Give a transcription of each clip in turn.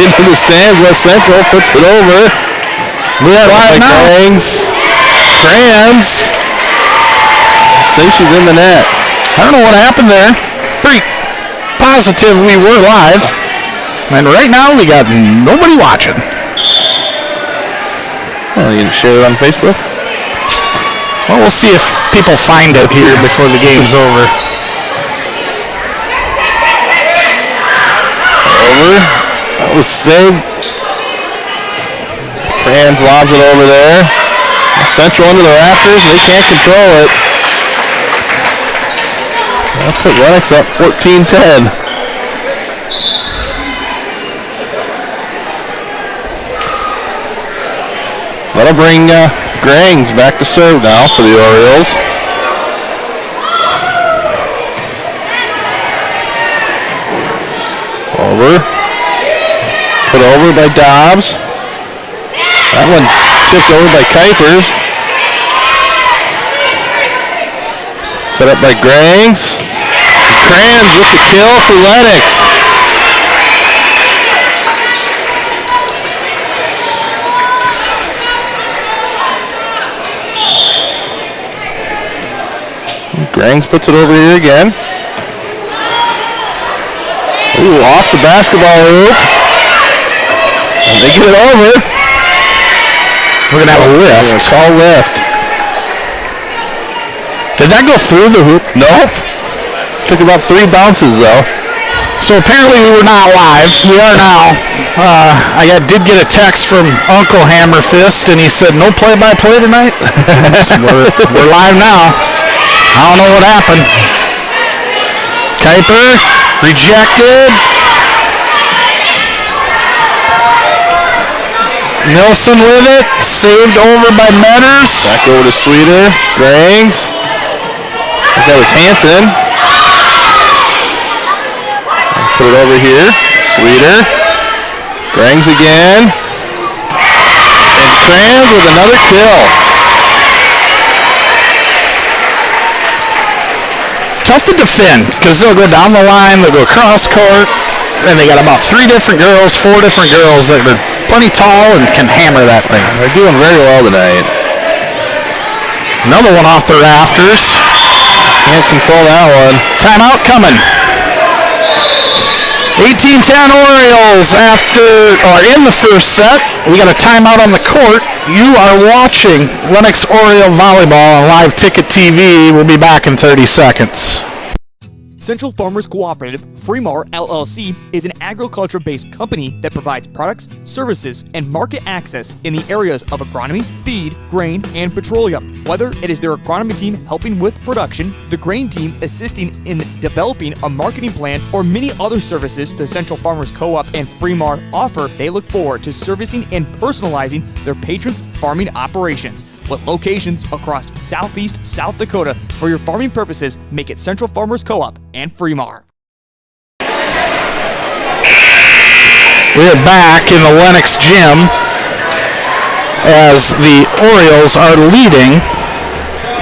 into the stands. West Central puts it over. We have wide now. Crayons. Say she's in the net. I don't know what happened there. Pretty positive we were live. And right now we got nobody watching. Oh, you didn't share it on Facebook? Well, we'll see if people find it here before the game's over. That was saved. Crayons lobs it over there. Central into the rafters. They can't control it. That'll put Lennox up 14-10. That'll bring Grangs back to serve now for the Orioles. Over. Put over by Dobbs. That one tipped over by Kuipers. Set up by Grangs. Crayons with the kill for Lennox. Grangs puts it over here again. Ooh, off the basketball hoop. And they get it over. We're going to have a lift. Yeah, call lift. Did that go through the hoop? Nope. Took about 3 bounces, though. So apparently we were not live. We are now. I did get a text from Uncle Hammerfist, and he said, no play-by-play tonight? we're live now. I don't know what happened. Kuiper, rejected. Nilsson with it, saved over by Metters. Back over to Sweeter, Grangs. I think that was Hansen. Put it over here, Sweeter. Grangs again. And Crayons with another kill. Tough to defend because they'll go down the line, they'll go across court, and they got about 4 different girls that are plenty tall and can hammer that thing. They're doing very well tonight. Another one off the rafters. Can't control that one. Timeout coming. 18-10 Orioles in the first set. We got a timeout on the court. You are watching Lennox Oriole Volleyball on Live Ticket TV. We'll be back in 30 seconds. Central Farmers Cooperative, Fremar LLC, is an agriculture-based company that provides products, services, and market access in the areas of agronomy, feed, grain, and petroleum. Whether it is their agronomy team helping with production, the grain team assisting in developing a marketing plan, or many other services the Central Farmers Co-op and Fremar offer, they look forward to servicing and personalizing their patrons' farming operations. With locations across southeast South Dakota for your farming purposes, make it Central Farmers Co-op and Fremar. We're back in the Lennox gym as the Orioles are leading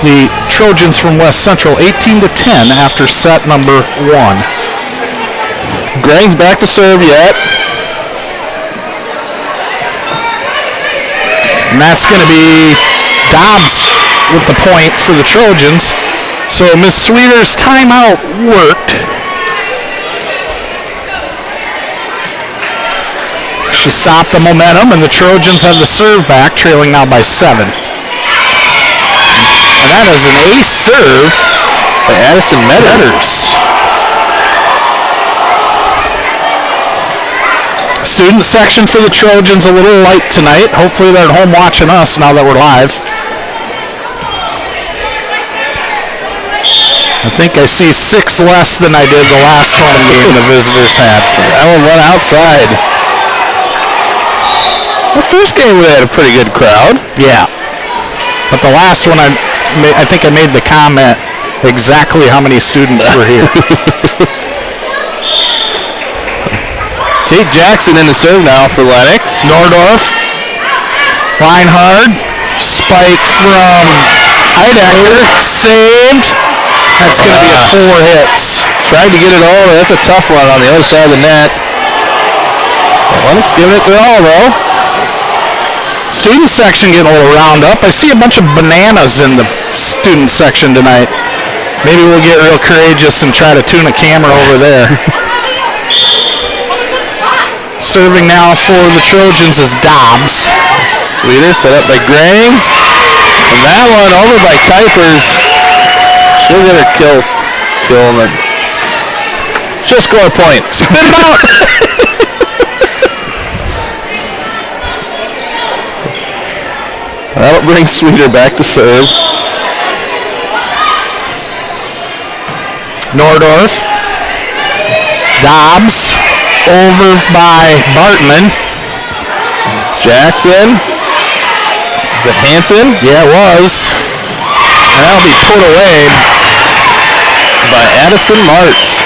the Trojans from West Central 18-10 after set number 1. Grangs back to serve yet. And that's going to be Dobbs with the point for the Trojans. So Miss Sweeter's timeout worked. She stopped the momentum, and the Trojans have the serve back, trailing now by 7. And that is an ace serve by Addison Metters. Student section for the Trojans a little light tonight. Hopefully they're at home watching us now that we're live. I think I see 6 less than I did the last home game the visitors had. That one went outside. The first game we had a pretty good crowd. Yeah. But the last one, I think I made the comment exactly how many students were here. Kate Jackson in the serve now for Lennox. Nordorf. Reinhard. Spike from Heidecker. Saved. That's going to be a 4 hits. Tried to get it over. That's a tough one on the other side of the net. Lennox giving it their all, though. Student section getting a little round up. I see a bunch of bananas in the student section tonight. Maybe we'll get real courageous and try to tune a camera over there. Serving now for the Trojans is Dobbs. Sweeter set up by Grangs. And that one over by Kuipers. She'll get her kill and then she'll score a point. Spin it out! That'll bring Sweeter back to serve. Nordorf. Dobbs. Over by Bartman. Jackson. Is it Hanson? Yeah, it was. And that'll be put away by Addison Martz.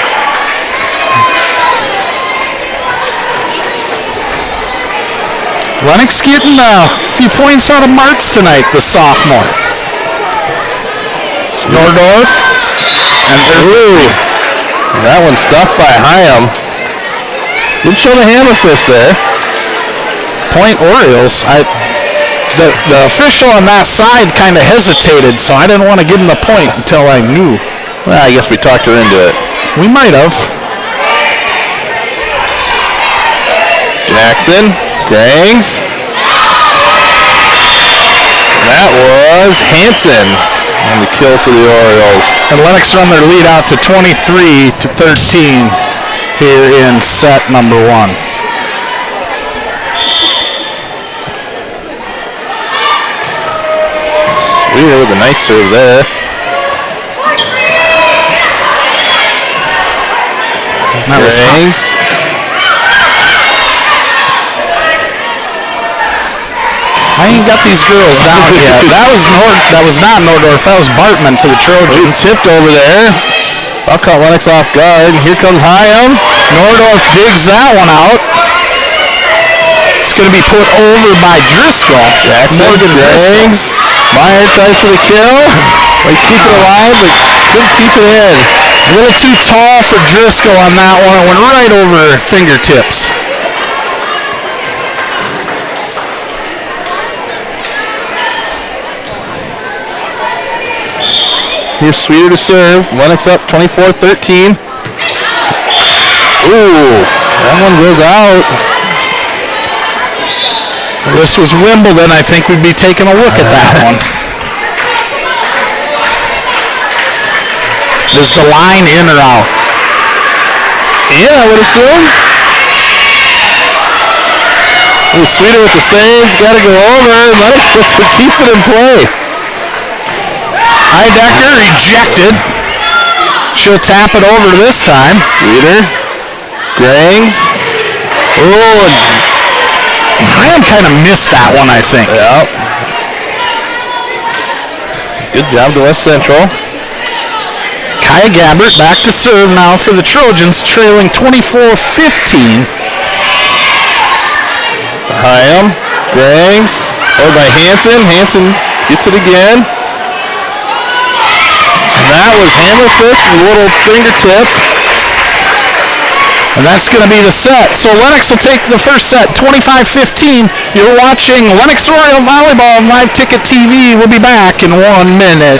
Lennox getting a few points out of Martz tonight, the sophomore. Nordorf. And that one's stuffed by Hyam. Didn't show the hammer fist there. Point Orioles. The official on that side kind of hesitated, so I didn't want to give him the point until I knew. Well, I guess we talked her into it. We might have. Jackson. Grangs. That was Hanson on the kill for the Orioles. And Lennox run their lead out to 23-13 here in set number 1. Sweeter with a nice serve there. Grangs. I ain't got these girls down yet. That was not Nordorf. That was Bartman for the Trojans. Tipped over there. I'll caught Lennox off guard. Here comes Hyam. Nordorf digs that one out. It's going to be put over by Driscoll. Jackson. Grangs. Meyer tries for the kill. They keep it alive, but couldn't keep it in. A little too tall for Driscoll on that one. It went right over her fingertips. Here's Sweeter to serve. Lennox up 24-13. Ooh, that one goes out. If this was Wimbledon, I think we'd be taking a look at that one. Is the line in or out? In, I would assume. Ooh, Sweeter with the saves. Got to go over. Lennox keeps it in play. Heidecker rejected. She'll tap it over this time. Sweeter. Grangs. Oh, Hyam kind of missed that one, I think. Yeah. Good job to West Central. Kaya Gabbert back to serve now for the Trojans, trailing 24-15. Hyam. Grangs. Over by Hanson. Hanson gets it again. That was hammer fist with a little fingertip. And that's going to be the set. So Lennox will take the first set, 25-15. You're watching Lennox Oriole Volleyball on Live Ticket TV. We'll be back in 1 minute.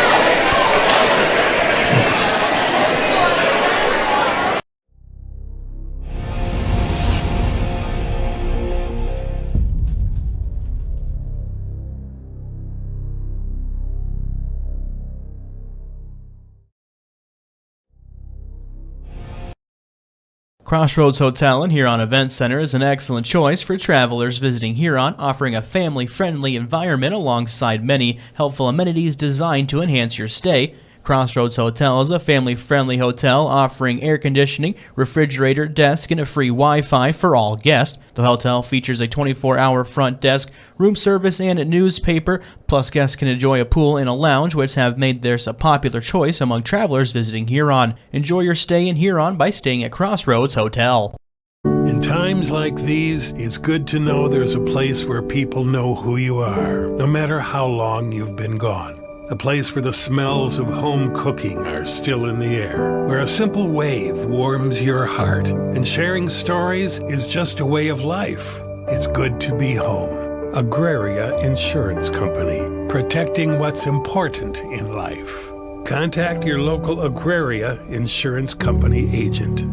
Crossroads Hotel and Huron Event Center is an excellent choice for travelers visiting Huron, offering a family-friendly environment alongside many helpful amenities designed to enhance your stay. Crossroads Hotel is a family-friendly hotel offering air conditioning, refrigerator, desk, and a free Wi-Fi for all guests. The hotel features a 24-hour front desk, room service, and a newspaper. Plus, guests can enjoy a pool and a lounge, which have made theirs a popular choice among travelers visiting Huron. Enjoy your stay in Huron by staying at Crossroads Hotel. In times like these, it's good to know there's a place where people know who you are, no matter how long you've been gone. a place where the smells of home cooking are still in the air, where a simple wave warms your heart, and sharing stories is just a way of life. It's good to be home. Agraria Insurance Company, protecting what's important in life. Contact your local Agraria Insurance Company agent.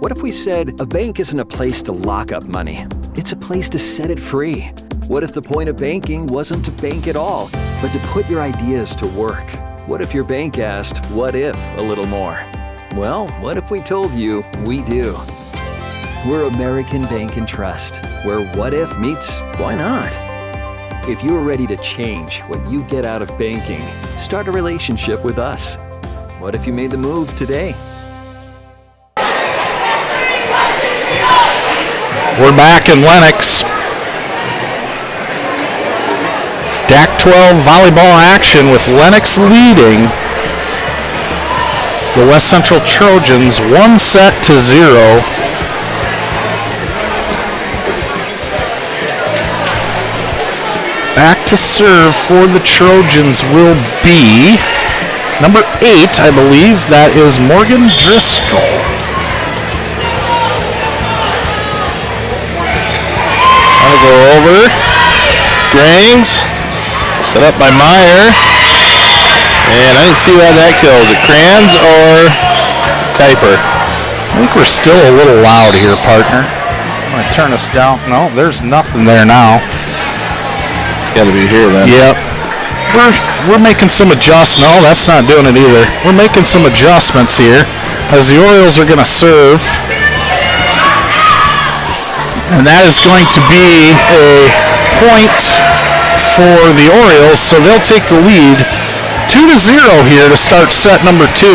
What if we said a bank isn't a place to lock up money? It's a place to set it free. What if the point of banking wasn't to bank at all, but to put your ideas to work? What if your bank asked, what if, a little more? Well, what if we told you we do? We're American Bank and Trust, where what if meets why not? If you're ready to change what you get out of banking, start a relationship with us. What if you made the move today? We're back in Lennox. DAC 12 volleyball action with Lennox leading the West Central Trojans 1-0. Back to serve for the Trojans will be number 8, I believe. That is Morgan Driscoll. I'll go over. Grains. Set up by Meyer. And I didn't see why that kills. Is it Kranz or Kuiper? I think we're still a little loud here, partner. I'm going to turn us down. No, there's nothing there now. It's got to be here then. Yep. We're making some adjustments. No, that's not doing it either. We're making some adjustments here as the Orioles are going to serve. And that is going to be a point for the Orioles, so they'll take the lead 2-0 here to start set number 2.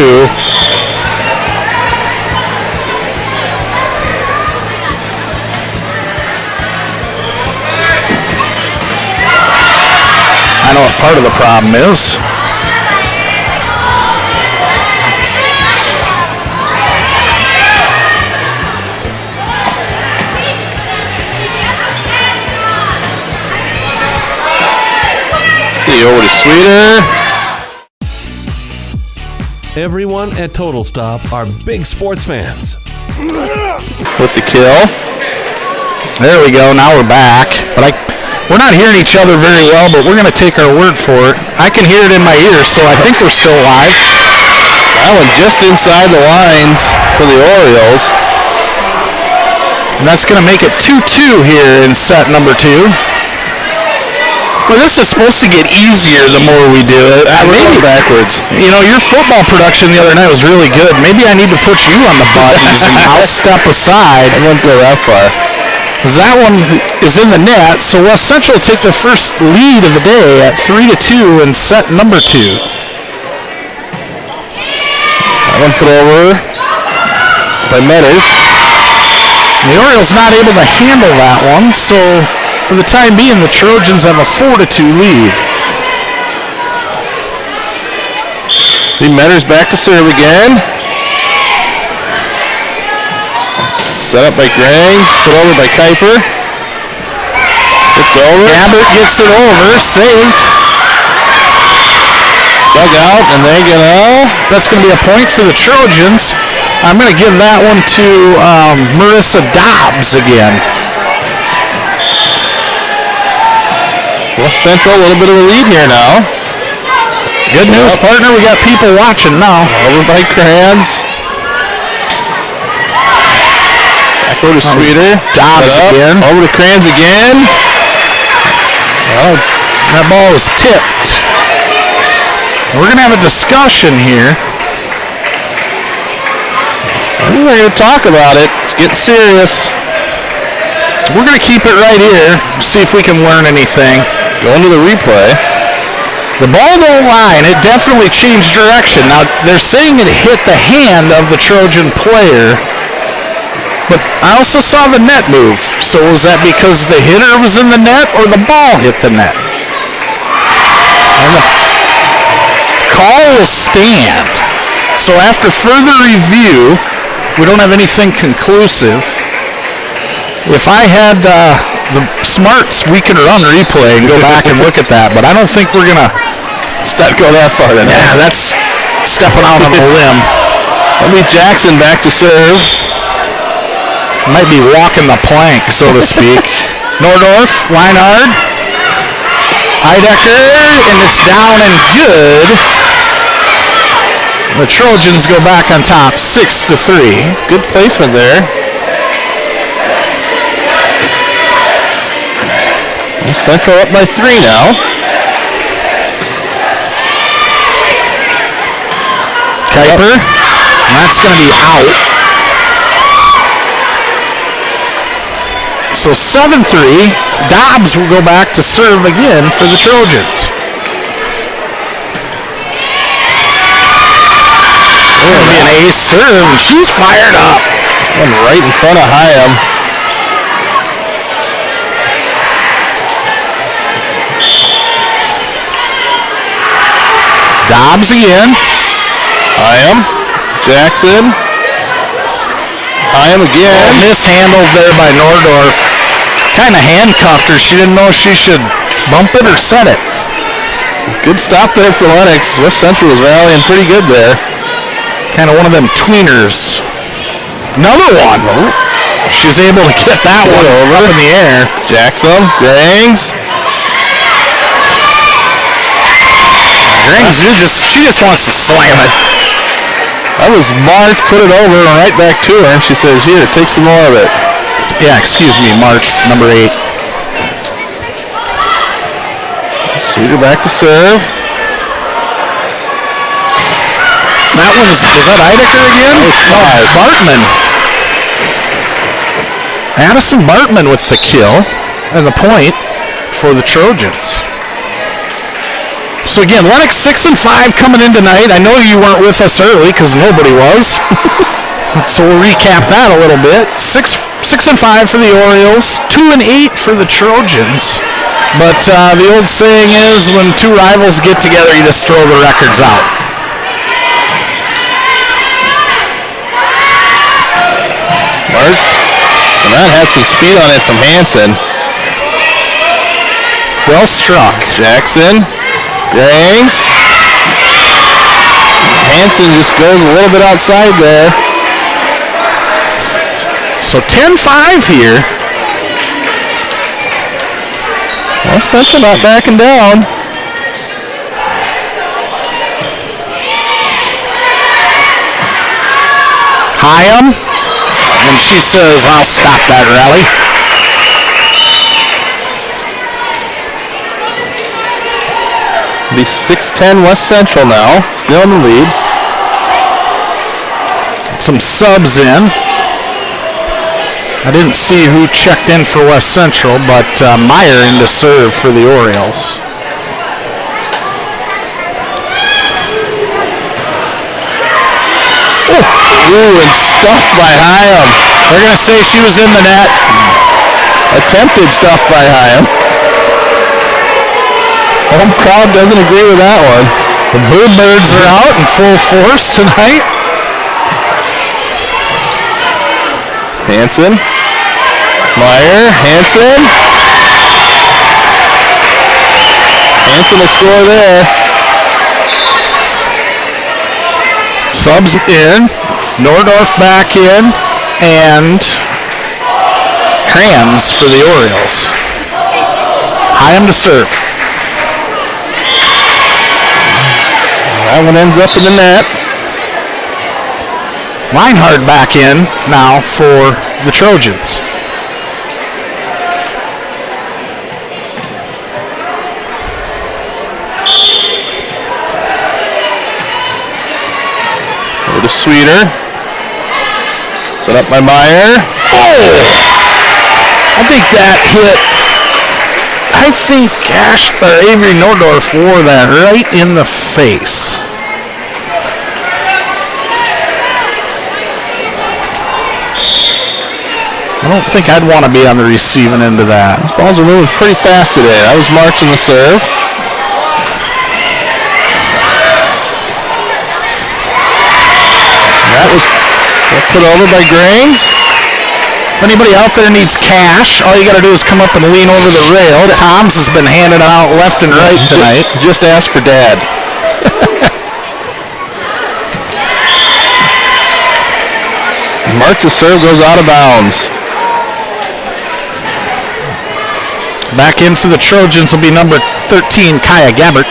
I know what part of the problem is. Over to Sweeter. Everyone at Total Stop are big sports fans. With the kill. There we go. Now we're back. But we're not hearing each other very well, but we're going to take our word for it. I can hear it in my ears, so I think we're still live. That one just inside the lines for the Orioles. And that's going to make it 2-2 here in set number 2. Well, this is supposed to get easier the more we do it. Maybe backwards. You know, your football production the other night was really good. Maybe I need to put you on the buttons and I'll step aside. I won't go that far. Because that one is in the net, so West Central will take their first lead of the day at 3-2 in set number 2. That one put over by Metters. The Orioles not able to handle that one, so for the time being, the Trojans have a 4-2 lead. Metters back to serve again. Set up by Grangs, put over by Kuiper. It's over. Gabbert gets it over, saved. Dug out, and they're gonna. That's gonna be a point for the Trojans. I'm gonna give that one to Marissa Dobbs again. West Central, a little bit of a lead here now. Good news, partner. We got people watching now. Over by Kranz. Back over to Sweeter. Dobbs again. Over to Kranz again. Well, that ball was tipped. We're going to have a discussion here. We're going to talk about it. It's getting serious. We're going to keep it right here, see if we can learn anything. Going to the replay. The ball don't lie, and it definitely changed direction. Now, they're saying it hit the hand of the Trojan player, but I also saw the net move. So was that because the hitter was in the net or the ball hit the net? And the call will stand. So after further review, we don't have anything conclusive. If I had the smarts, we can run replay and go back and look at that, but I don't think we're going to Go that far then. Yeah, that's stepping out on a limb. That'll be Jackson back to serve. Might be walking the plank, so to speak. Nordorf, Leinhard, Heidecker, and it's down and good. The Trojans go back on top, 6-3. Good placement there. Central up by 3 now. Kuiper, that's going to be out. So 7-3. Dobbs will go back to serve again for the Trojans. Going to be an ace serve. She's fired up. And right in front of Hyam. Dobbs again. Hyam. Jackson. Hyam again. Oh, mishandled there by Nordorf. Kind of handcuffed her. She didn't know if she should bump it or set it. Good stop there for Lennox. West Central was rallying pretty good there. Kind of one of them tweeners. Another one. Oh. She's able to get that one up in the air. Jackson. Grangs. Grangs, she just wants to slam it. That was marked, put it over, and right back to her, and she says, here, take some more of it. Yeah, excuse me, Marks, number 8. Sweeter back to serve. That was that Heidecker again? No, Bartman. Addison Bartman with the kill and the point for the Trojans. So again, Lennox 6-5 coming in tonight. I know you weren't with us early because nobody was. So we'll recap that a little bit. 6-5 for the Orioles, 2-8 for the Trojans. But the old saying is, when two rivals get together, you just throw the records out. March. And that has some speed on it from Hansen. Well struck. Jackson. Grangs. Hansen just goes a little bit outside there. So 10-5 here. Well, Central not backing down. Hyam. And she says, I'll stop that rally. It'll be 6-10 West Central now. Still in the lead. Some subs in. I didn't see who checked in for West Central, but Meyer in to serve for the Orioles. Ooh, and stuffed by Hyam. They're going to say she was in the net. Attempted stuff by Hyam. Home crowd doesn't agree with that one. The Bluebirds are out in full force tonight. Hansen. Meyer. Hansen. Hansen will score there. Subs in. Nordorf back in. And Krams for the Orioles. Hyam to serve. That one ends up in the net. Leinhard back in now for the Trojans. Over to Sweeter. Set up by Meyer. Oh! I think that hit. I think Avery Nordorf wore that right in the face. I don't think I'd want to be on the receiving end of that. These balls are moving pretty fast today. That was marching the serve. That was put over by Grangs. If anybody out there needs cash, all you got to do is come up and lean over the rail. Tom's has been handed out left and right tonight. Just ask for Dad. March's serve goes out of bounds. Back in for the Trojans will be number 13, Kaya Gabbert.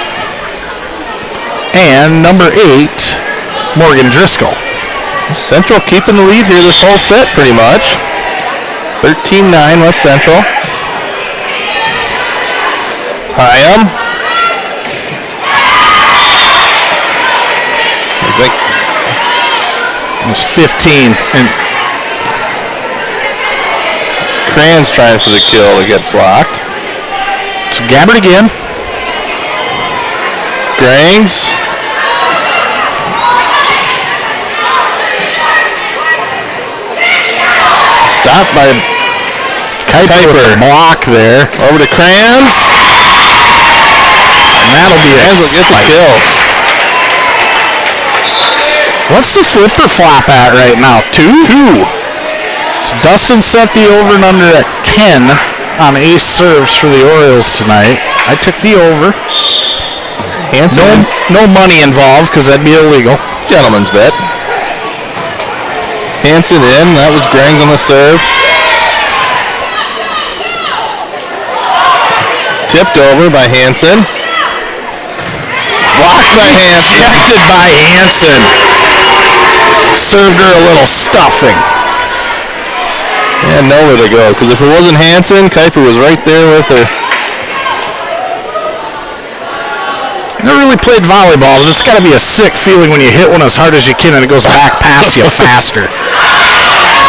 And number 8, Morgan Driscoll. Central keeping the lead here this whole set pretty much. 13-9 West Central. Hyam. Looks like it's 15. And it's Kranz trying for the kill to get blocked. So Gabbert again. Grangs. Stopped by Kuiper. Block there. Over to Kranz. And that'll be Kranz will get the kill. What's the flipper flop at right now? 2? 2. So Dustin set the over and under at 10 on ace serves for the Orioles tonight. I took the over. Hanson. No money involved because that'd be illegal. Gentleman's bet. Hanson in. That was Grangs on the serve. Tipped over by Hanson. Blocked by Hanson. Rejected by Hanson. Served her a little stuffing. And nowhere to go, because if it wasn't Hanson, Kuiper was right there with her. Never really played volleyball. There's got to be a sick feeling when you hit one as hard as you can and it goes back past you faster.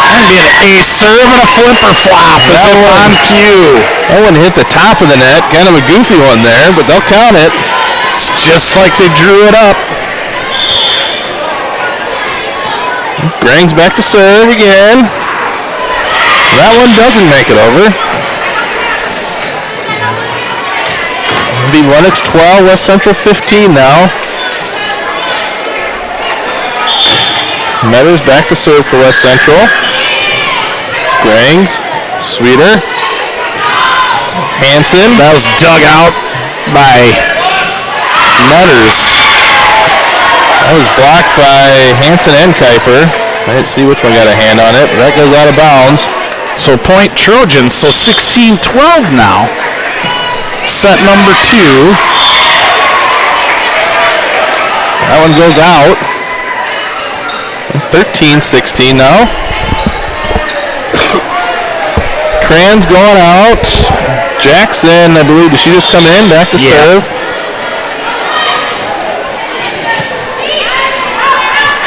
That'd be an ace serve and a flipper flop. That one on cue. That one hit the top of the net. Kind of a goofy one there, but they'll count it. It's just like they drew it up. Grangs back to serve again. That one doesn't make it over. It'll be Lennox 12, West Central 15 now. Metters back to serve for West Central. Grangs, Sweeter, Hanson. That was dug out by Metters. That was blocked by Hanson and Kuiper. I didn't see which one got a hand on it, but that goes out of bounds. So point Trojans, so 16-12 now. Set number 2. That one goes out. 13-16 now. Kranz going out. Jackson, I believe, did she just come in? Back to serve.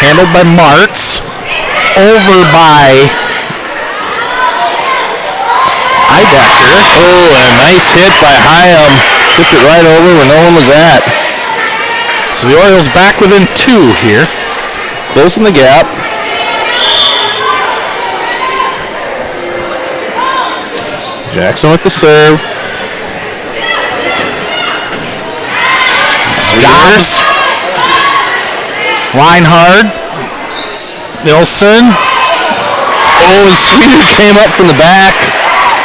Handled by Martz. Over by Eidecker. Oh, and a nice hit by Hyam. Tipped it right over where no one was at. So the Orioles back within 2 here. Closing the gap. Jackson with the serve. Dobbs. Reinhard. Nilsson. Oh, and Sweeter came up from the back.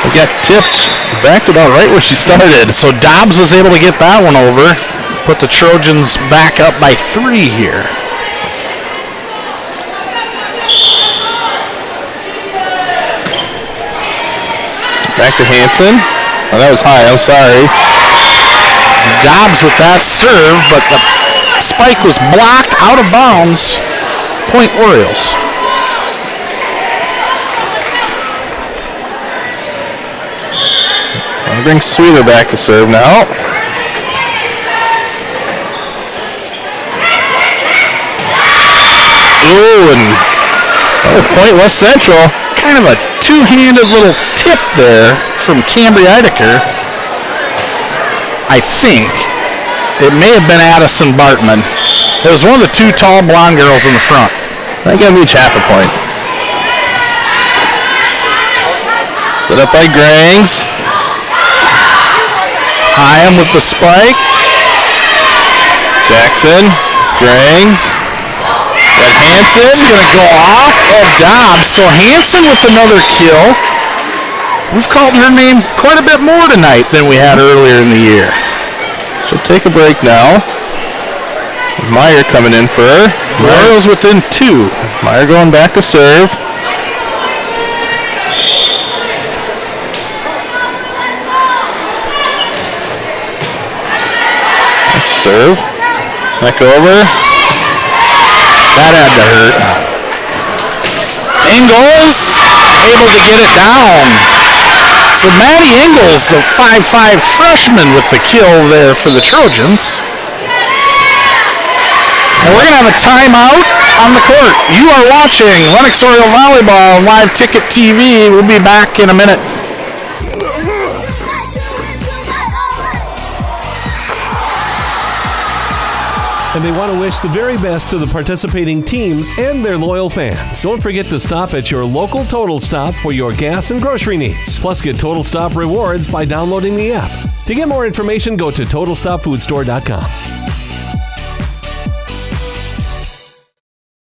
It got tipped back to about right where she started. So Dobbs was able to get that one over. Put the Trojans back up by 3 here. Back to Hanson. Oh, that was high. I'm sorry. Dobbs with that serve, but the spike was blocked out of bounds. Point Orioles. I bring Sweeter back to serve now. Ooh, and point West Central. Kind of a two-handed little tip there from Cambria Eidecker. I think it may have been Addison Bartman. It was one of the 2 tall blonde girls in the front. That got me half a point. Set up by Grangs. Hyam with the spike. Jackson. Grangs. Got Hansen. It's going to go off of Dobbs. So Hansen with another kill. We've called her name quite a bit more tonight than we had earlier in the year. She'll take a break now. Meyer coming in for her. Orioles within 2. Meyer going back to serve. Serve. Back over. That had to hurt. Ingles able to get it down. So Maddie Ingles, the 5'5 freshman, with the kill there for the Trojans. And we're going to have a timeout on the court. You are watching Lennox Oriole Volleyball on Live Ticket TV. We'll be back in a minute. And they want to wish the very best to the participating teams and their loyal fans. Don't forget to stop at your local Total Stop for your gas and grocery needs. Plus, get Total Stop rewards by downloading the app. To get more information, go to TotalStopFoodStore.com.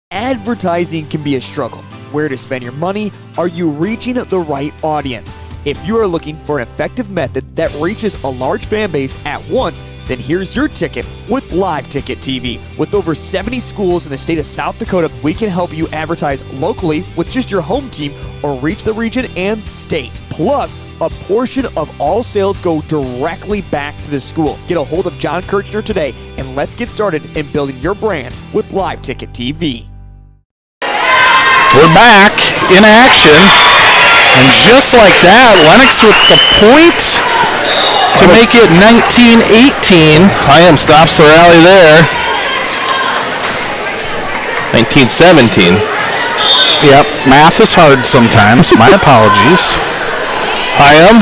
Advertising can be a struggle. Where to spend your money? Are you reaching the right audience? If you are looking for an effective method that reaches a large fan base at once, then here's your ticket with Live Ticket TV. With over 70 schools in the state of South Dakota, we can help you advertise locally with just your home team or reach the region and state. Plus, a portion of all sales go directly back to the school. Get a hold of John Kirchner today and let's get started in building your brand with Live Ticket TV. We're back in action. And just like that, Lennox with the point to make it 19-18. Hyam stops the rally there. 19-17. Yep, math is hard sometimes. My apologies. Hyam.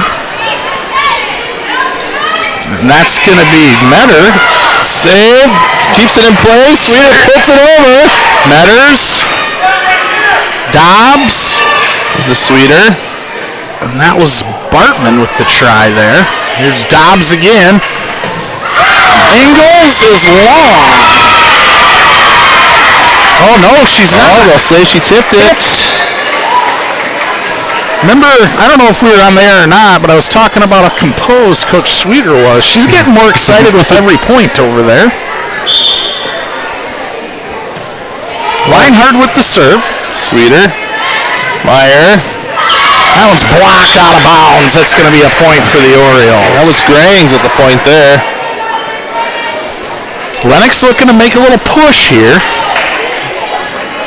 And that's going to be Metter. Save. Keeps it in place. Sweeter puts it over. Metters. Dobbs. This is Sweeter. And that was Bartman with the try there. Here's Dobbs again. Ingles is long. Oh no, she's not. Oh, they'll say she tipped it. Remember, I don't know if we were on the air or not, but I was talking about how composed Coach Sweeter was. She's getting more excited with every point over there. Reinhardt with the serve. Sweeter. Meyer. That one's blocked out of bounds. That's going to be a point for the Orioles. That was Grangs at the point there. Lennox looking to make a little push here.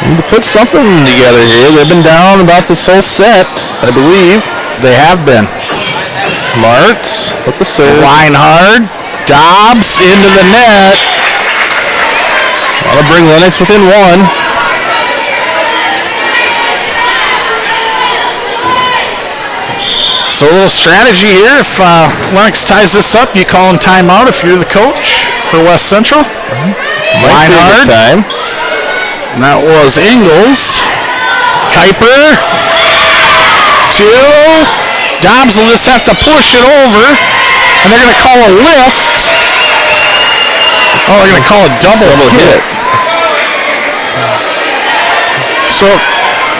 Need to put something together here. They've been down about this whole set, I believe. They have been. Martz with the serve. Reinhardt. Dobbs into the net. Want to bring Lennox within 1. So a little strategy here. If Lennox ties this up, you call in timeout if you're the coach for West Central. Reinhardt. Time. And that was Ingles. Kuiper. 2. Dobbs will just have to push it over. And they're going to call a lift. Oh, they're going to call a double hit. So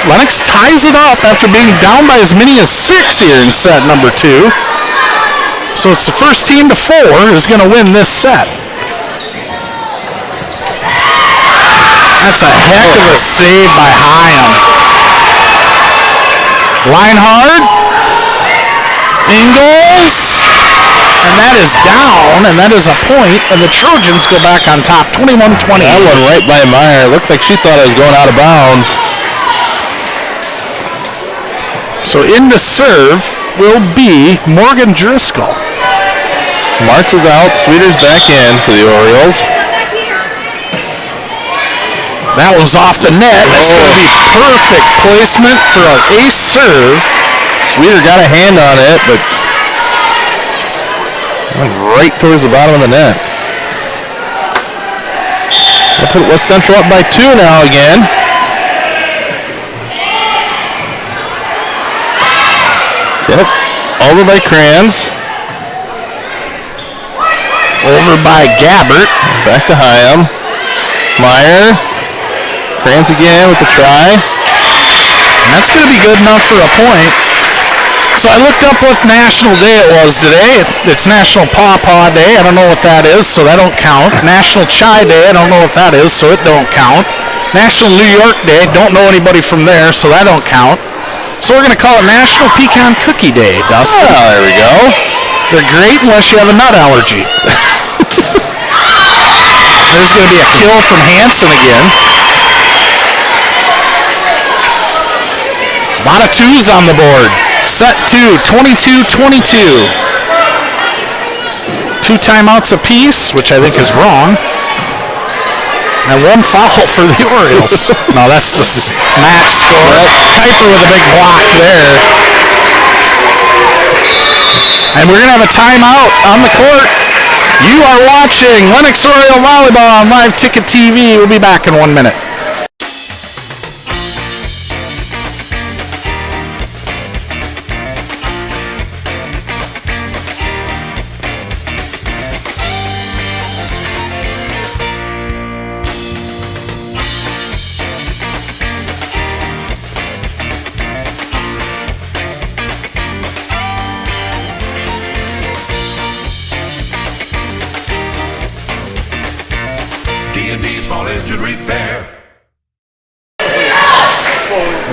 Lennox ties it up after being down by as many as 6 here in set number 2. So it's the first team to 4 who's going to win this set. That's a heck of a save by Hyam. Reinhardt. Ingles. And that is down, and that is a point, and the Trojans go back on top, 21-20. That one right by Meyer. Looked like she thought it was going out of bounds. So in the serve will be Morgan Driscoll. Martz is out. Sweeter's back in for the Orioles. That was off the net. That's going to be perfect placement for an ace serve. Sweeter got a hand on it, but went right towards the bottom of the net. They'll put West Central up by 2 now again. Yep. Over by Kranz. Over by Gabbert. Back to Hyam. Meyer. Kranz again with the try. And that's going to be good enough for a point. So I looked up what National Day it was today. It's National Paw Paw Day. I don't know what that is, so that don't count. National Chai Day. I don't know what that is, so it don't count. National New York Day. Don't know anybody from there, so that don't count. So we're going to call it National Pecan Cookie Day, Dustin. Oh, there we go. They're great unless you have a nut allergy. There's going to be a kill from Hansen again. A lot of twos on the board. Set 2, 22-22. 2 timeouts apiece, which I think is wrong. And 1 foul for the Orioles. No, that's the match score. Kuiper with a big block there. And we're going to have a timeout on the court. You are watching Lennox Oriole Volleyball on Live Ticket TV. We'll be back in 1 minute.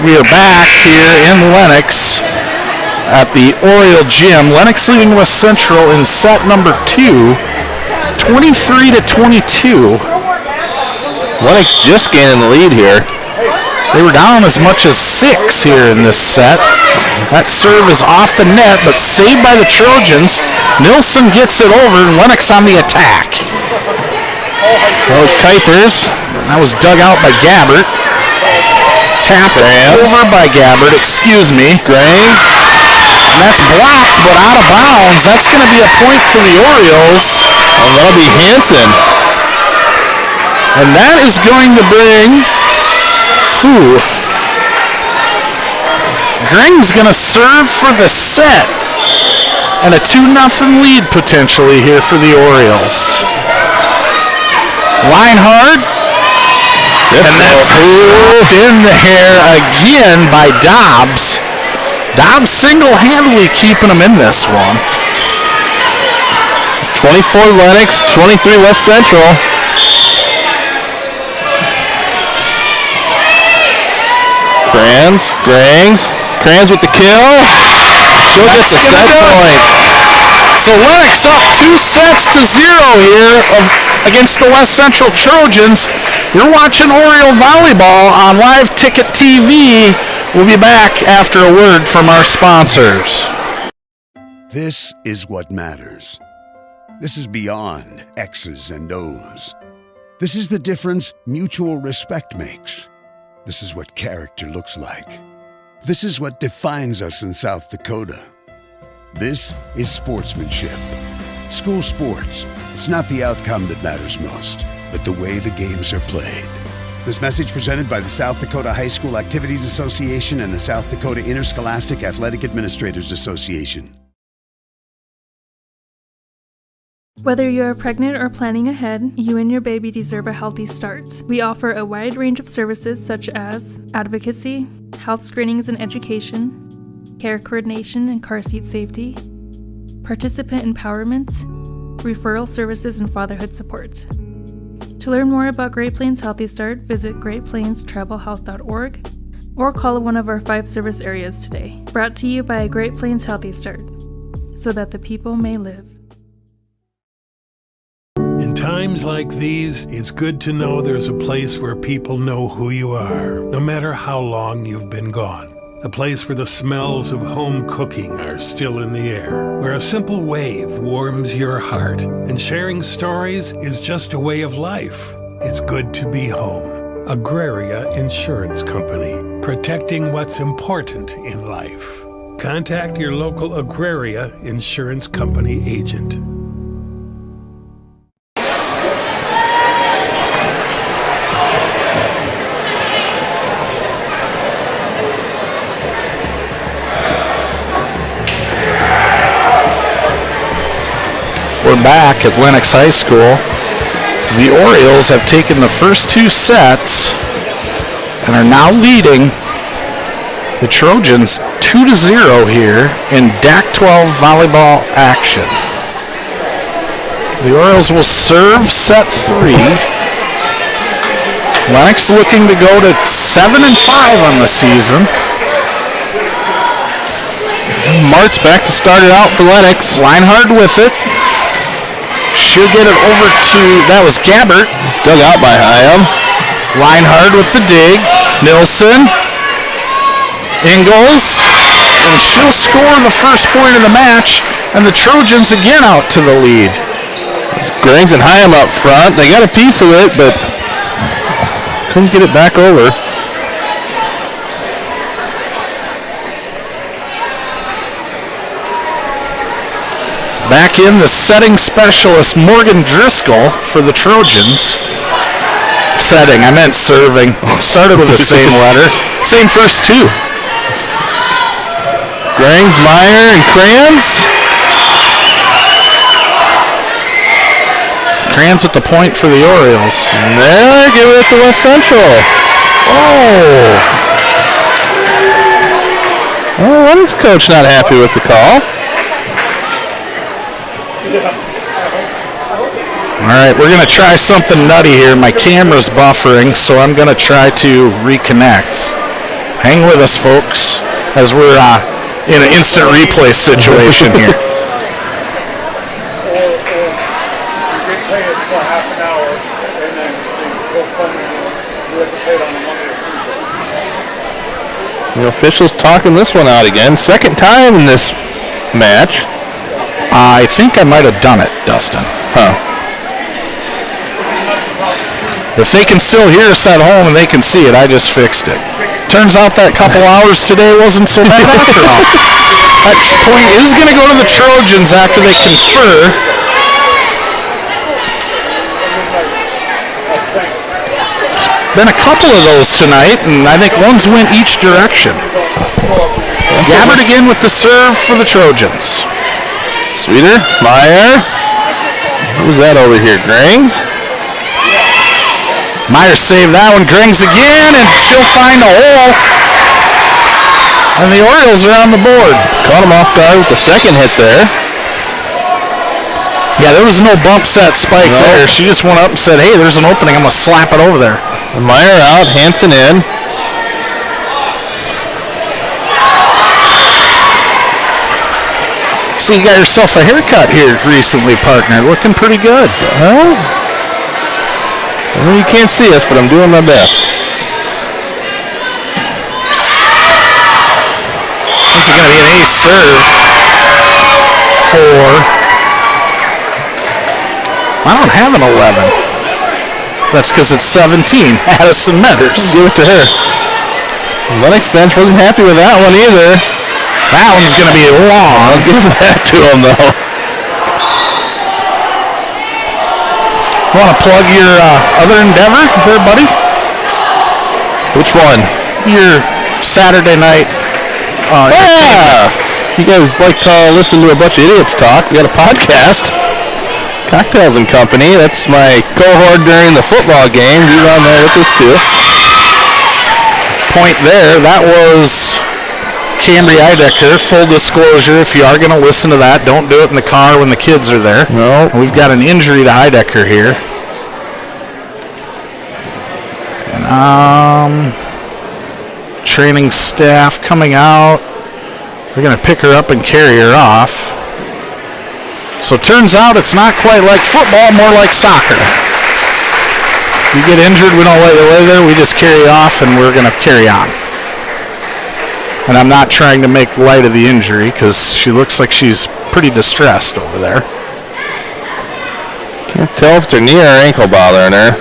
We are back here in Lennox at the Oriole Gym. Lennox leading West Central in set number 2, 23-22. Lennox just gaining the lead here. They were down as much as 6 here in this set. That serve is off the net, but saved by the Trojans. Nilsson gets it over, and Lennox on the attack. Those Kuipers. That was dug out by Gabbert. Tapped over by Gabbert, excuse me. Graves. And that's blocked, but out of bounds. That's going to be a point for the Orioles. And that'll be Hansen. And that is going to bring... Who? Gring's going to serve for the set. And a 2-0 lead potentially here for the Orioles. Reinhard. And that's hooked in there again by Dobbs. Dobbs single-handedly keeping them in this one. 24 Lennox, 23 West Central. Kranz with the kill. She'll get the set point. So Lennox up 2 sets to 0 here against the West Central Trojans. You're watching Oriole Volleyball on Live Ticket TV. We'll be back after a word from our sponsors. This is what matters. This is beyond X's and O's. This is the difference mutual respect makes. This is what character looks like. This is what defines us in South Dakota. This is sportsmanship. School sports. It's not the outcome that matters most, but the way the games are played. This message presented by the South Dakota High School Activities Association and the South Dakota Interscholastic Athletic Administrators Association. Whether you're pregnant or planning ahead, you and your baby deserve a healthy start. We offer a wide range of services such as advocacy, health screenings and education, care coordination and car seat safety, participant empowerment, referral services, and fatherhood support. To learn more about Great Plains Healthy Start, visit greatplainstravelhealth.org or call one of our 5 service areas today. Brought to you by Great Plains Healthy Start, so that the people may live. In times like these, it's good to know there's a place where people know who you are, no matter how long you've been gone. A place where the smells of home cooking are still in the air, where a simple wave warms your heart, and sharing stories is just a way of life. It's good to be home. Agraria Insurance Company, protecting what's important in life. Contact your local Agraria Insurance Company agent. We're back at Lennox High School. The Orioles have taken the first 2 sets and are now leading the Trojans 2-0 here in DAC 12 volleyball action. The Orioles will serve set 3. Lennox looking to go to 7-5 on the season. Mart's back to start it out for Lennox. Reinhardt with it. She'll get it over to, that was Gabbert. It's dug out by Hyam. Reinhardt with the dig. Nilsson. Ingalls. And she'll score the first point of the match. And the Trojans again out to the lead. Grings and Hyam up front. They got a piece of it, but couldn't get it back over. Back in the setting specialist, Morgan Driscoll, for the Trojans. Setting, I meant serving. Started with the same letter. Same first two. Grings, Meyer, and Kranz. Kranz at the point for the Orioles. And there, give it to West Central. Oh, Lennox coach not happy with the call. all right, we're going to try something nutty here. My camera's buffering, so I'm going to try to reconnect. Hang with us, folks, as we're in an instant replay situation here. The officials talking this one out again. Second time in this match. I think I might have done it, Dustin. Huh. If they can still hear us at home and they can see it, I just fixed it. Turns out that couple hours today wasn't so bad after all. That point is going to go to the Trojans after they confer. Been a couple of those tonight, and I think one's went each direction. Gabbert again with the serve for the Trojans. Sweeter, Meyer. Who's that over here? Grings? Meyer saved that one. Grings again, and she'll find a hole. And the Orioles are on the board. Caught him off guard with the second hit there. Yeah, there was no bump set spike there. She just went up and said, hey, there's an opening. I'm going to slap it over there. And Meyer out, Hansen in. So you got yourself a haircut here recently, partner. Looking pretty good. Well, you can't see us, but I'm doing my best. This is going to be an ace serve for... I don't have an 11. That's because it's 17. Addison Metters. Give it to her. Lennox bench wasn't happy with that one either. That one's going to be long. I'll give that to him, though. Want to plug your other endeavor there, buddy? Which one? Your Saturday night. Yeah! You guys like to listen to a bunch of idiots talk. We got a podcast. Cocktails and Company. That's my cohort during the football game. He's on there with us, too. Point there. That was Cambry Eidecker. Full disclosure, if you are going to listen to that, don't do it in the car when the kids are there. No. We've got an injury to Eidecker here. And training staff coming out. We're going to pick her up and carry her off. So it turns out it's not quite like football, more like soccer. If you get injured, we don't let you lay there. We just carry you off, and we're going to carry on. And I'm not trying to make light of the injury because she looks like she's pretty distressed over there. Can't tell if it's her knee or ankle bothering her.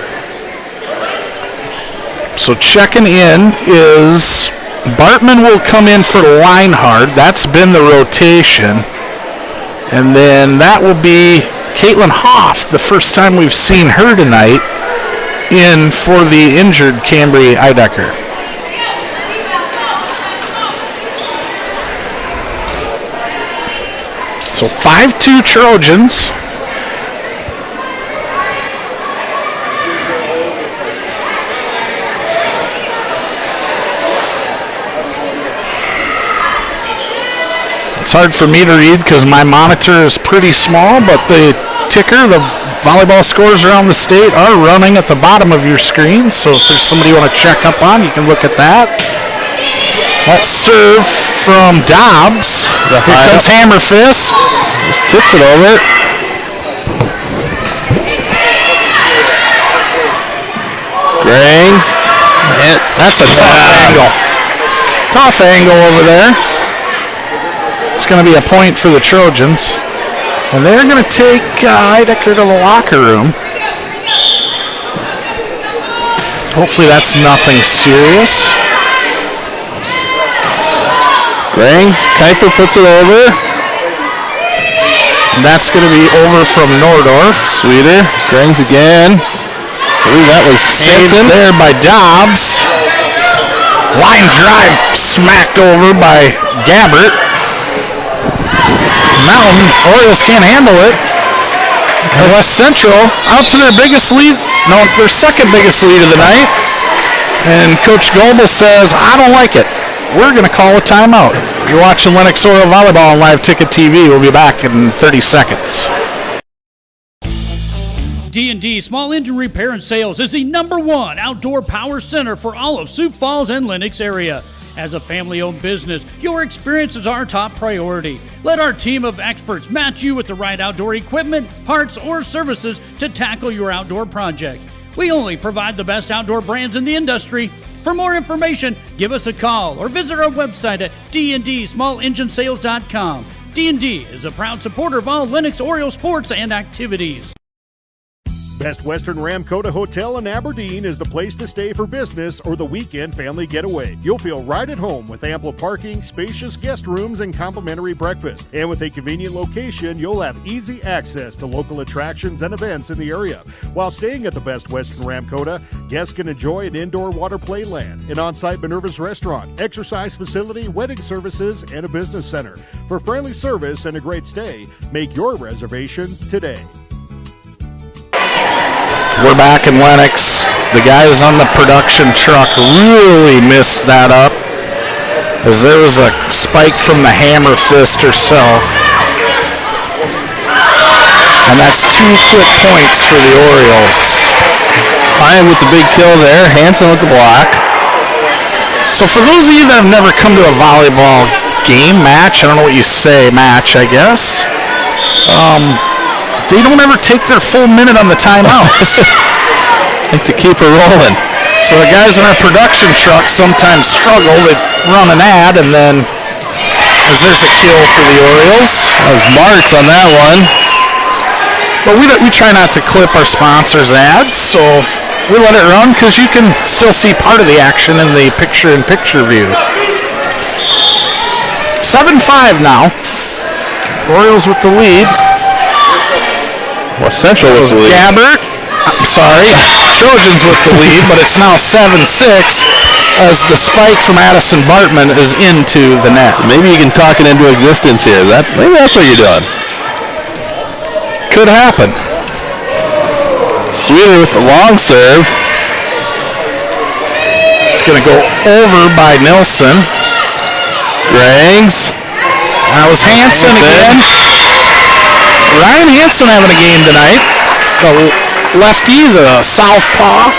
So checking in is Bartman will come in for Leinhardt. That's been the rotation. And then that will be Caitlin Hoff, the first time we've seen her tonight, in for the injured Cambry Eidecker. So 5-2 Trojans. It's hard for me to read because my monitor is pretty small, but the ticker, the volleyball scores around the state are running at the bottom of your screen. So if there's somebody you want to check up on, you can look at that. That serve from Dobbs. Here comes Hammer Fist. Just tips it over. Grangs. That's a tough angle. Tough angle over there. It's going to be a point for the Trojans. And they're going to take Heidecker to the locker room. Hopefully that's nothing serious. Grangs, Kuiper puts it over. And that's going to be over from Nordorf. Sweeter, Grangs again. I believe that was Saved there by Dobbs. Line drive smacked over by Gabbert. Mountain, Orioles can't handle it. And West Central out to their biggest lead. No, their second biggest lead of the night. And Coach Goebel says, I don't like it. We're going to call a timeout. You're watching Lennox Oriole Volleyball on Live Ticket TV. We'll be back in 30 seconds. D&D Small Engine Repair and Sales is the #1 outdoor power center for all of Sioux Falls and Lennox area. As a family-owned business, your experience is our top priority. Let our team of experts match you with the right outdoor equipment, parts, or services to tackle your outdoor project. We only provide the best outdoor brands in the industry. For more information, give us a call or visit our website at dndsmallenginesales.com. D&D is a proud supporter of all Lennox Oriole sports and activities. Best Western Ramkota Hotel in Aberdeen is the place to stay for business or the weekend family getaway. You'll feel right at home with ample parking, spacious guest rooms, and complimentary breakfast. And with a convenient location, you'll have easy access to local attractions and events in the area. While staying at the Best Western Ramkota, guests can enjoy an indoor water play land, an on-site Minerva's restaurant, exercise facility, wedding services, and a business center. For friendly service and a great stay, make your reservation today. We're back in Lennox. The guys on the production truck really missed that up, as there was a spike from the Hammer Fist herself. And that's 2 quick points for the Orioles. Ryan with the big kill there, Hansen with the block. So for those of you that have never come to a volleyball game, match, I don't know what you say, match, I guess. They don't ever take their full minute on the timeouts. Like to keep her rolling. So the guys in our production truck sometimes struggle. They run an ad, and then as there's a kill for the Orioles. That was Martz on that one. But we try not to clip our sponsors' ads, so we let it run because you can still see part of the action in the picture-in-picture view. 7-5 now. Orioles with the lead. West Central with the lead. Gabbert, Trojans with the lead, but it's now 7-6 as the spike from Addison Bartman is into the net. Maybe you can talk it into existence here. Maybe that's what you're doing. Could happen. Sweeter with the long serve. It's going to go over by Nilsson. Grangs. That was Hansen again. Ryan Hansen having a game tonight. The lefty, the southpaw.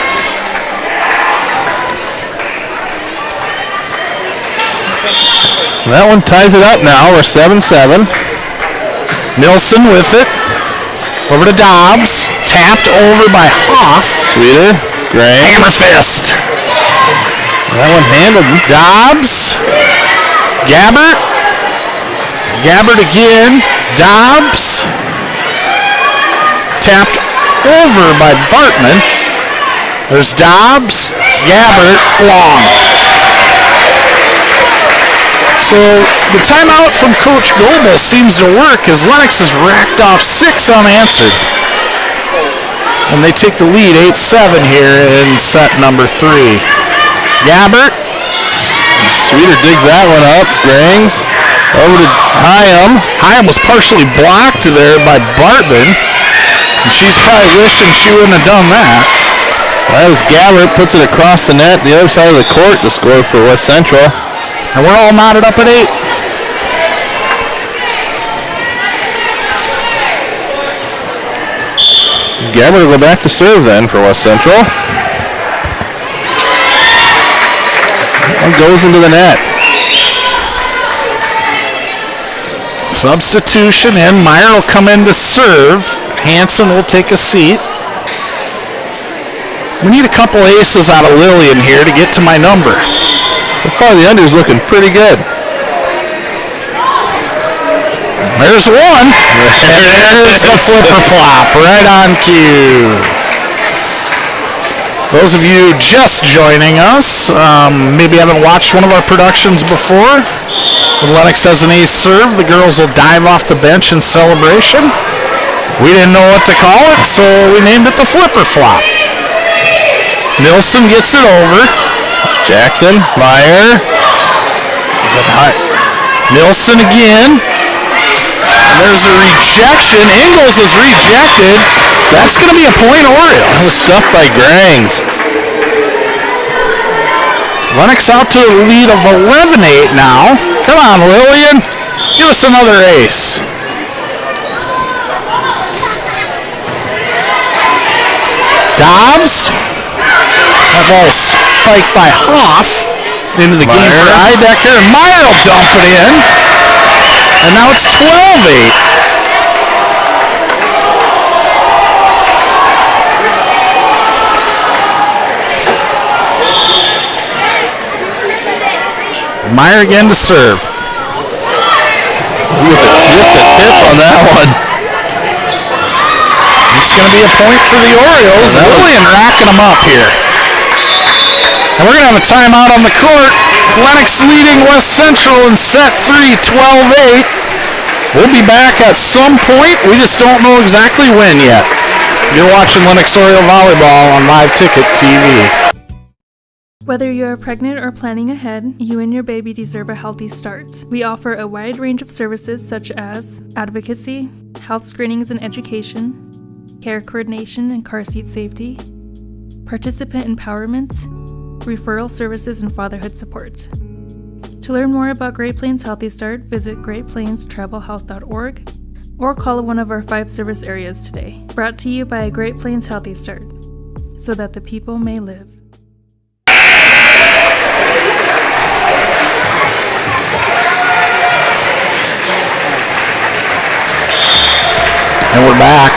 That one ties it up now. We're 7-7. Nilsson with it. Over to Dobbs. Tapped over by Hoff. Sweeter. Grangs. Hammer Fist. That one handled. Dobbs. Gabbert. Gabbert again. Dobbs. Tapped over by Bartman. There's Dobbs. Gabbert. Long. So the timeout from Coach Goebel seems to work as Lennox has racked off 6 unanswered. And they take the lead 8-7 here in set number 3. Gabbert. Sweeter digs that one up. Grangs. Over to Hyam. Hyam was partially blocked there by Bartman. And she's probably wishing she wouldn't have done that. That was Gabbert, puts it across the net, the other side of the court to score for West Central. And we're all knotted up at 8. Gabbard will go back to serve then for West Central. And goes into the net. Substitution in. Meyer will come in to serve. Hanson will take a seat. We need a couple aces out of Lillian here to get to my number. So far the under's looking pretty good. There's one. There's the flipper flop right on cue. Those of you just joining us, maybe haven't watched one of our productions before. When Lennox has an ace serve, the girls will dive off the bench in celebration. We didn't know what to call it, so we named it the flipper flop. Nilsson gets it over. Jackson, Meyer. Is that high? Nilsson again. There's a rejection. Ingles is rejected. That's going to be a point Orioles. Stuffed by Grangs. Lennox out to a lead of 11-8 now. Come on, Lillian. Give us another ace. Dobbs. That ball spiked by Hoff into the game for Heidecker. Meyer will dump it in. And now it's 12-8. Meyer again to serve. Just a tip on that one. It's going to be a point for the Orioles. Lillian racking them up here. And we're going to have a timeout on the court. Lennox leading West Central in set 3, 12-8. We'll be back at some point. We just don't know exactly when yet. You're watching Lennox Oriole Volleyball on Live Ticket TV. Whether you're pregnant or planning ahead, you and your baby deserve a healthy start. We offer a wide range of services such as advocacy, health screenings and education, care coordination and car seat safety, participant empowerment, referral services, and fatherhood support. To learn more about Great Plains Healthy Start, visit greatplainstravelhealth.org or call one of our 5 service areas today. Brought to you by Great Plains Healthy Start, so that the people may live. And we're back.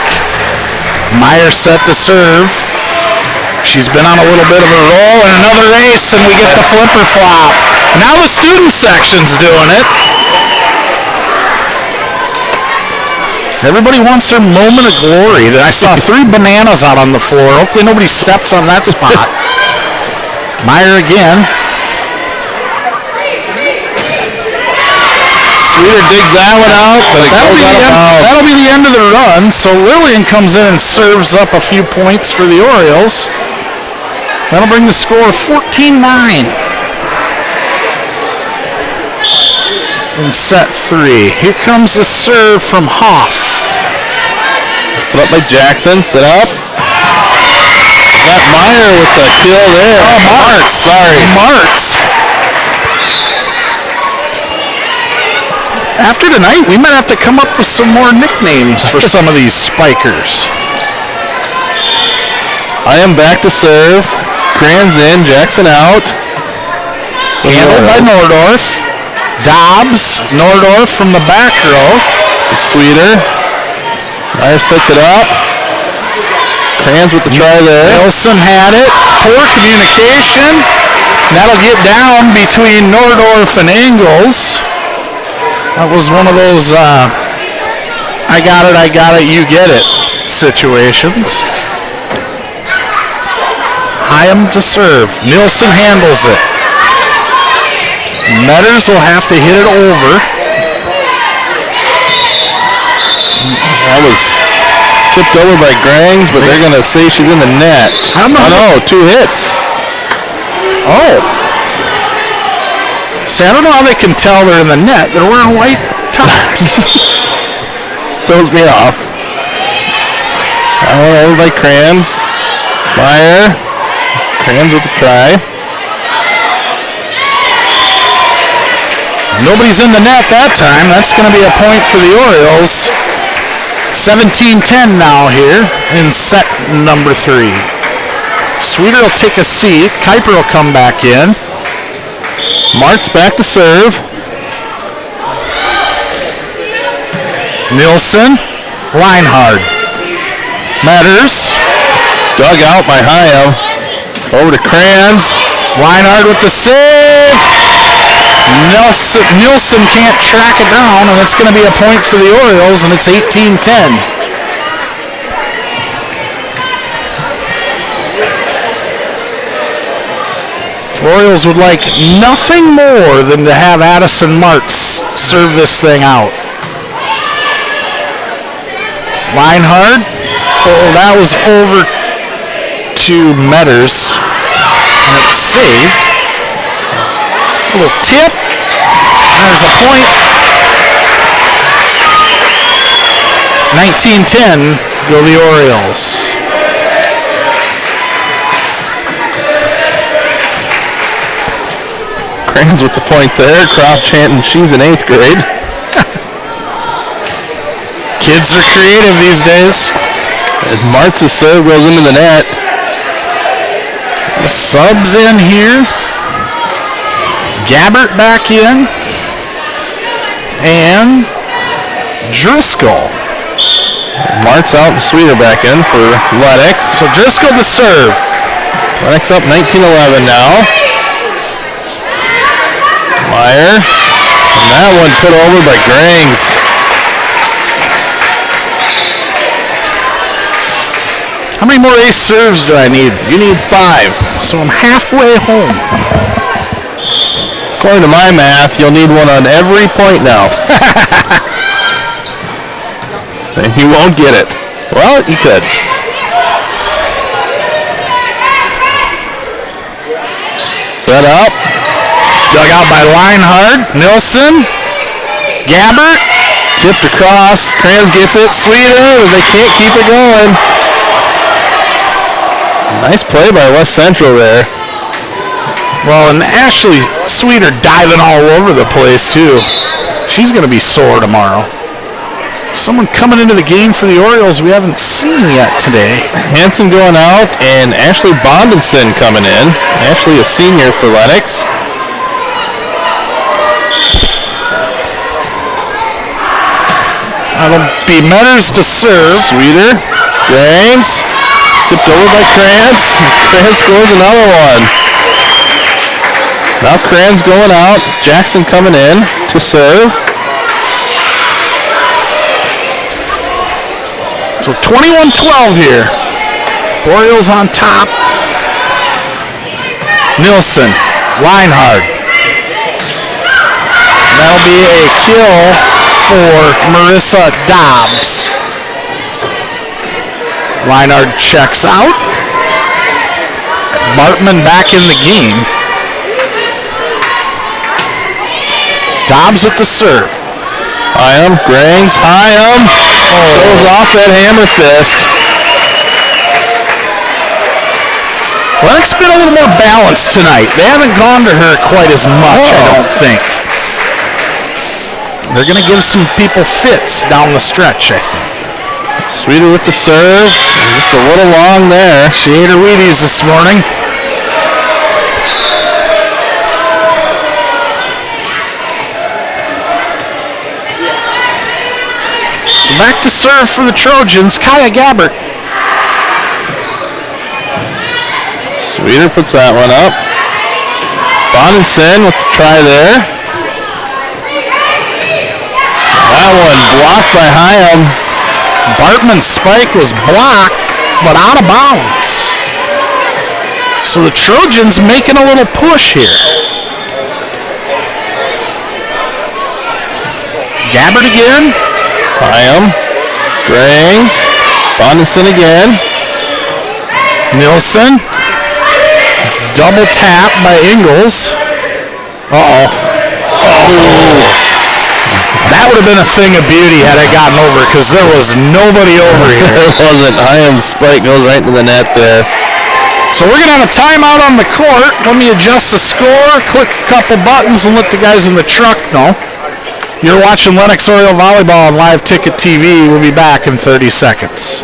Meyer set to serve. She's been on a little bit of a roll, and another ace, and we get the flipper flop. Now the student section's doing it. Everybody wants their moment of glory. I saw 3 bananas out on the floor. Hopefully nobody steps on that spot. Meyer again. Sweeter digs that one out, but that'll be the end of the run. So Lillian comes in and serves up a few points for the Orioles. That'll bring the score 14-9 in set 3. Here comes the serve from Hoff. Put up by Jackson, set up. Got Meyer with the kill there. Oh, Marks. Sorry. Marks. After tonight, we might have to come up with some more nicknames for some of these spikers. I am back to serve. Kranz in, Jackson out. Handled by Nordorf. Dobbs, Nordorf from the back row. To Sweeter. Meyer sets it up. Kranz with the try there. Nilsson had it. Poor communication. That'll get down between Nordorf and Ingles. That was one of those I got it, you get it situations. Hyam to serve. Nilsson handles it. Metters will have to hit it over. That was tipped over by Grangs, but they're going to say she's in the net. Oh no, 2 hits. Oh. See, I don't know how they can tell they're in the net. They're wearing white ties. Throws me off. Over by Kranz. Meyer. Kranz with the try. Nobody's in the net that time. That's going to be a point for the Orioles. 17-10 now here in set number 3. Sweeter will take a seat. Kuiper will come back in. Martz back to serve. Nielsen. Reinhard. Metters. Dug out by Hyam. Over to Kranz. Reinhard with the save. Nielsen can't track it down, and it's going to be a point for the Orioles, and it's 18-10. Orioles would like nothing more than to have Addison Martz serve this thing out. Reinhard. Oh, that was over to Metters. And it was saved. A little tip. There's a point. 19-10 go the Orioles. Kranz with the point there. Crowd chanting she's in 8th grade. Kids are creative these days. And Martz's serve goes into the net. Subs in here. Gabbert back in. And Driscoll. Martz out and Sweeter back in for Lennox. So Driscoll to serve. Lennox up 19-11 now. Meyer. And that one put over by Grangs. How many more ace serves do I need? You need 5. So I'm halfway home. According to my math, you'll need one on every point now. And you won't get it. Well, you could. Set up. Dug out by Reinhard. Nielsen. Gabbert. Tipped across. Kranz gets it. Sweeter. They can't keep it going. Nice play by West Central there. Well, and Ashley Sweeter diving all over the place, too. She's going to be sore tomorrow. Someone coming into the game for the Orioles we haven't seen yet today. Hanson going out and Ashley Bondinson coming in. Ashley a senior for Lennox. That'll be Metters to serve. Sweeter. Grangs. Tipped over by Kranz. Kranz scores another one. Now Kranz going out. Jackson coming in to serve. So 21-12 here. Orioles on top. Nielsen. Reinhard. That'll be a kill for Marissa Dobbs. Reinhard checks out. Bartman back in the game. Dobbs with the serve. Hyam, Grangs, Hyam. Goes off that hammer fist. Lennox been a little more balanced tonight. They haven't gone to her quite as much, I don't think. They're going to give some people fits down the stretch, I think. Sweeter with the serve. Just a little long there. She ate her Wheaties this morning. So back to serve for the Trojans, Kaya Gabbert. Sweeter puts that one up. Bondinson with the try there. That one blocked by Hyam. Bartman's spike was blocked, but out of bounds. So the Trojans making a little push here. Gabbert again. Hyam. Grangs. Bondinson again. Nielsen. Double tap by Ingles. Uh-oh. That would have been a thing of beauty had it gotten over because there was nobody over here. There wasn't. Hyam's spike goes right into the net there. So we're going to have a timeout on the court. Let me adjust the score, click a couple buttons, and let the guys in the truck know. You're watching Lennox Oriole Volleyball on Live Ticket TV. We'll be back in 30 seconds.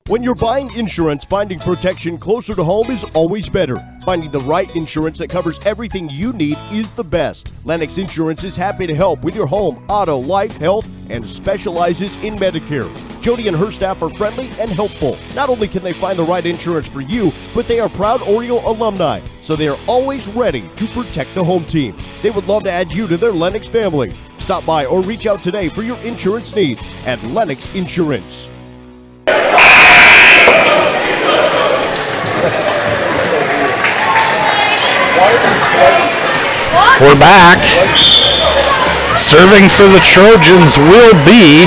When you're buying insurance, finding protection closer to home is always better. Finding the right insurance that covers everything you need is the best. Lennox Insurance is happy to help with your home, auto, life, health, and specializes in Medicare. Jody and her staff are friendly and helpful. Not only can they find the right insurance for you, but they are proud Oriole alumni, so they are always ready to protect the home team. They would love to add you to their Lennox family. Stop by or reach out today for your insurance needs at Lennox Insurance. We're back. Serving for the Trojans will be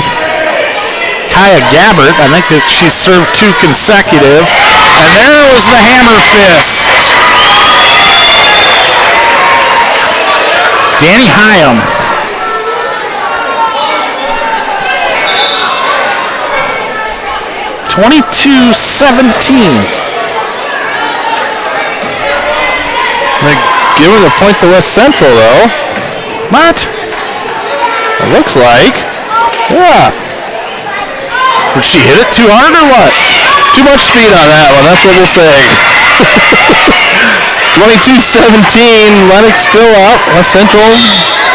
Kaya Gabbert. I think that she served 2 consecutive. And there was the hammer fist. Danny Hyam. (22-17). They're giving a point to West Central, though. What? It looks like. Yeah. Did she hit it too hard or what? Too much speed on that one. That's what we'll say. 22-17. Lennox still up. West Central.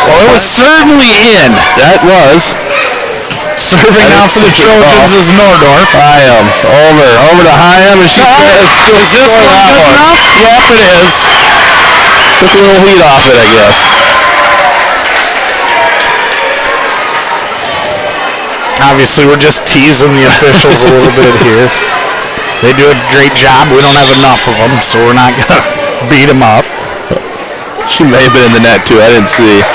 Well, it was certainly in. That was. Serving out for the Trojans is Nordorf. Hyam. Over to Hyam. And she says, is this one good enough? Yep, it is. Took a little heat off it, I guess. Obviously, we're just teasing the officials a little bit here. They do a great job. We don't have enough of them, so we're not going to beat them up. She may have been in the net, too. I didn't see.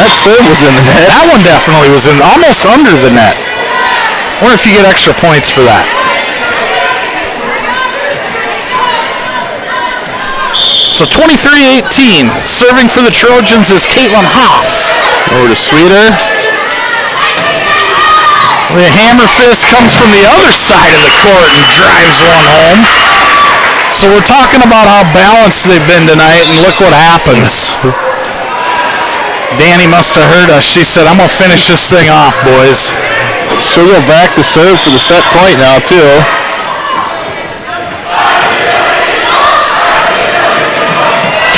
That serve was in the net. That one definitely was in, almost under the net. I wonder if you get extra points for that. So 23-18. Serving for the Trojans is Caitlin Hoff. Over to Sweeter. The hammer fist comes from the other side of the court and drives one home. So we're talking about how balanced they've been tonight, and look what happens. Danny must have heard us. She said, I'm going to finish this thing off, boys. She'll go back to serve for the set point now, too.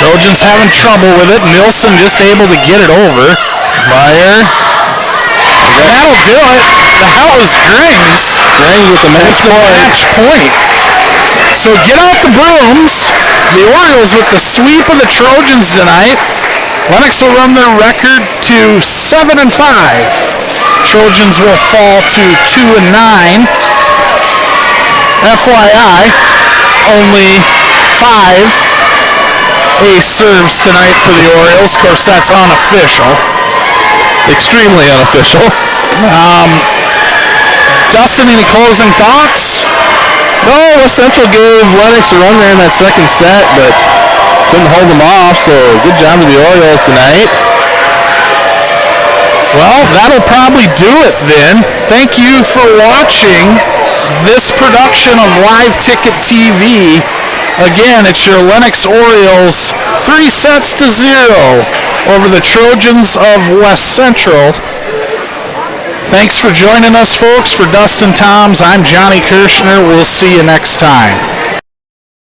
Trojans having trouble with it. Nilsson just able to get it over. Meyer. That'll do it. That was Grings. Grings with the match point. So get out the brooms. The Orioles with the sweep of the Trojans tonight. Lennox will run their record to 7-5. Trojans will fall to 2-9. FYI, only 5 ace serves tonight for the Orioles. Of course, that's unofficial. Extremely unofficial. Dustin, any closing thoughts? No, West Central gave Lennox a run there in that second set, but couldn't hold them off, so good job to the Orioles tonight. Well, that'll probably do it then. Thank you for watching this production of Live Ticket TV. Again, it's your Lennox Orioles 3-0 over the Trojans of West Central. Thanks for joining us, folks. For Dustin Toms, I'm Johnny Kirchner. We'll see you next time.